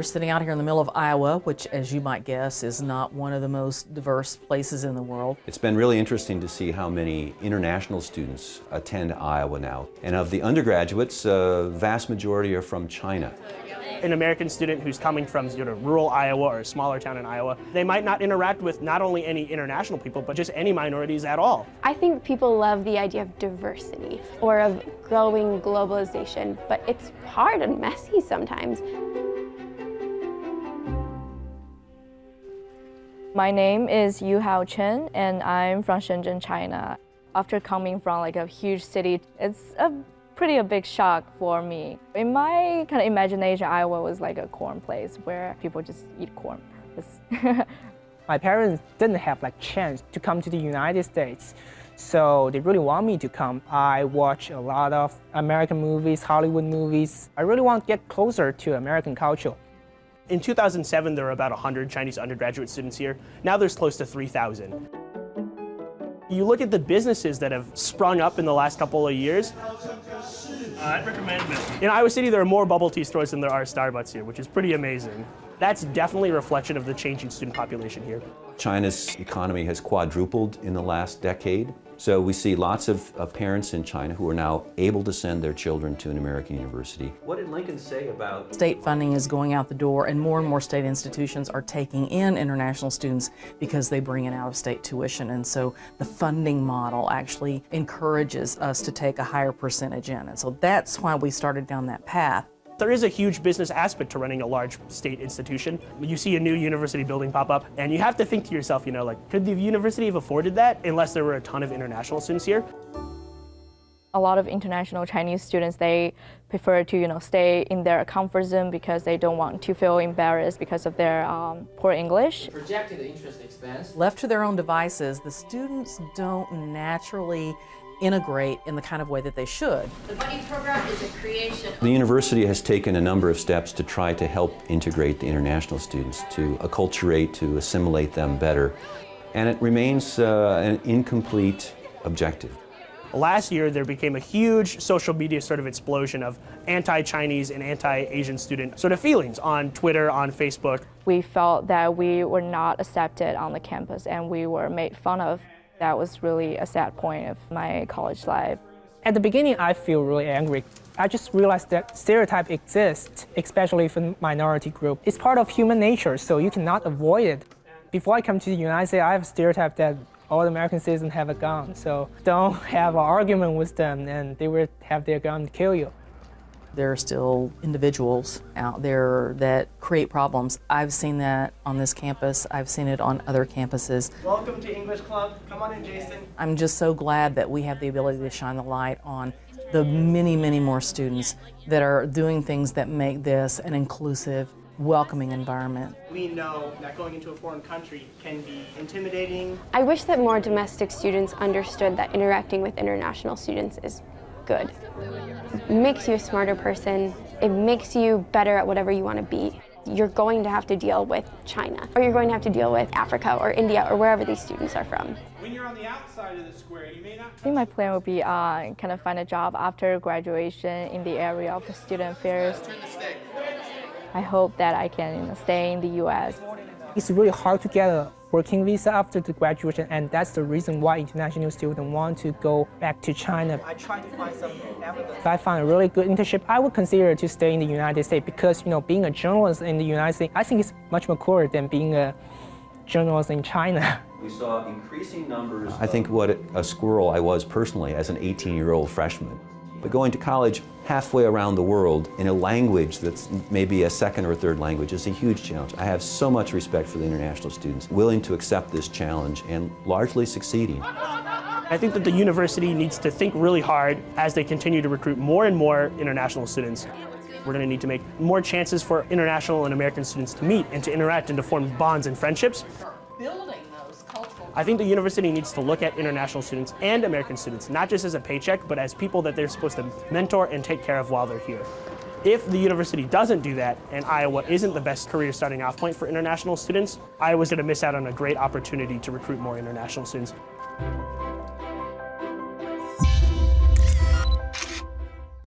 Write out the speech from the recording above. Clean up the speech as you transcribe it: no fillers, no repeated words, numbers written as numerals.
sitting out here in the middle of Iowa, which, as you might guess, is not one of the most diverse places in the world. It's been really interesting to see how many international students attend Iowa now. And of the undergraduates, a vast majority are from China. An American student who's coming from rural Iowa or a smaller town in Iowa, they might not interact with not only any international people, but just any minorities at all. I think people love the idea of diversity or of growing globalization, but it's hard and messy sometimes. My name is Yuhao Chen, and I'm from Shenzhen, China. After coming from like a huge city, it's a big shock for me. In my kind of imagination, Iowa was like a corn place where people just eat corn. My parents didn't have like chance to come to the United States, so they really want me to come. I watch a lot of American movies, Hollywood movies. I really want to get closer to American culture. In 2007, there were about 100 Chinese undergraduate students here. Now there's close to 3,000. You look at the businesses that have sprung up in the last couple of years. I'd recommend it. In Iowa City, there are more bubble tea stores than there are Starbucks here, which is pretty amazing. That's definitely a reflection of the changing student population here. China's economy has quadrupled in the last decade. So we see lots of parents in China who are now able to send their children to an American university. What did Lincoln say about... State funding is going out the door, and more state institutions are taking in international students because they bring in out-of-state tuition. And so the funding model actually encourages us to take a higher percentage in. And so that's why we started down that path. There is a huge business aspect to running a large state institution. You see a new university building pop up, and you have to think to yourself, like, could the university have afforded that unless there were a ton of international students here? A lot of international Chinese students, they prefer to, stay in their comfort zone because they don't want to feel embarrassed because of their poor English. The projected interest expense. Left to their own devices, the students don't naturally integrate in the kind of way that they should. The buddy program is a creation. The university has taken a number of steps to try to help integrate the international students, to acculturate, to assimilate them better. And it remains an incomplete objective. Last year, there became a huge social media explosion of anti-Chinese and anti-Asian student feelings on Twitter, on Facebook. We felt that we were not accepted on the campus and we were made fun of. That was really a sad point of my college life. At the beginning, I feel really angry. I just realized that stereotype exists, especially for minority group. It's part of human nature, so you cannot avoid it. Before I come to the United States, I have a stereotype that all American citizens have a gun, so don't have an argument with them and they will have their gun to kill you. There are still individuals out there that create problems. I've seen that on this campus. I've seen it on other campuses. Welcome to English Club. Come on in, Jason. I'm just so glad that we have the ability to shine the light on the many more students that are doing things that make this an inclusive, welcoming environment. We know that going into a foreign country can be intimidating. I wish that more domestic students understood that interacting with international students is good. It makes you a smarter person. It makes you better at whatever you want to be. You're going to have to deal with China, or you're going to have to deal with Africa or India or wherever these students are from. When you're on the outside of the square, you may not... I think my plan would be kind of find a job after graduation in the area of the student affairs. I hope that I can stay in the U.S. It's really hard to get a working visa after the graduation, and that's the reason why international students want to go back to China. I tried to find some evidence. If I find a really good internship, I would consider to stay in the United States because, being a journalist in the United States, I think it's much more cooler than being a journalist in China. We saw increasing numbers. I think what a squirrel I was personally as an 18-year-old freshman. But going to college halfway around the world in a language that's maybe a second or third language is a huge challenge. I have so much respect for the international students willing to accept this challenge and largely succeeding. I think that the university needs to think really hard as they continue to recruit more and more international students. We're going to need to make more chances for international and American students to meet and to interact and to form bonds and friendships. I think the university needs to look at international students and American students, not just as a paycheck, but as people that they're supposed to mentor and take care of while they're here. If the university doesn't do that, and Iowa isn't the best career starting off point for international students, Iowa's going to miss out on a great opportunity to recruit more international students.